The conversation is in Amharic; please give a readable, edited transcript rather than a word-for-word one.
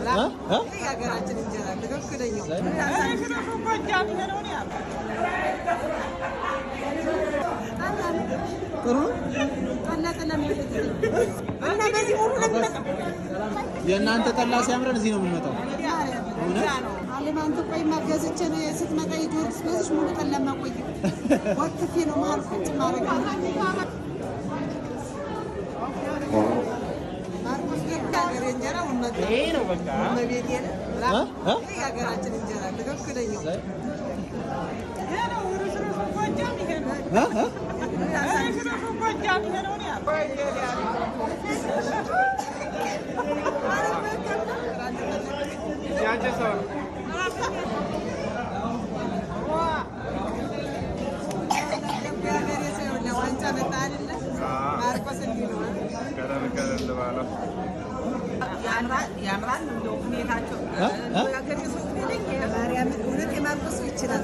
የሀገራችን እንጀራ ትክክለኛው ጥሩ እና በዚህ ሙሉ የእናንተ ጠላ ሲያምረን እዚህ ነው የምንመጣው። አለማንተ ቆይ ማገዝቼ ነው ስትመጣ ይጆርስ በዚህ ሙሉ ጠላ ማቆይ ወጥፌ ነው ማርኩት ማረጋ ማርኩት የሀገር እንጀራ ወመጣ ይሄ ነው በቃ መቤት የለ የሀገራችን እንጀራ ትክክለኛው ያምራል እንደው ሁኔታቸው ያገር ሰው ነው የማርያም እውነት የማርቆስ ይችላል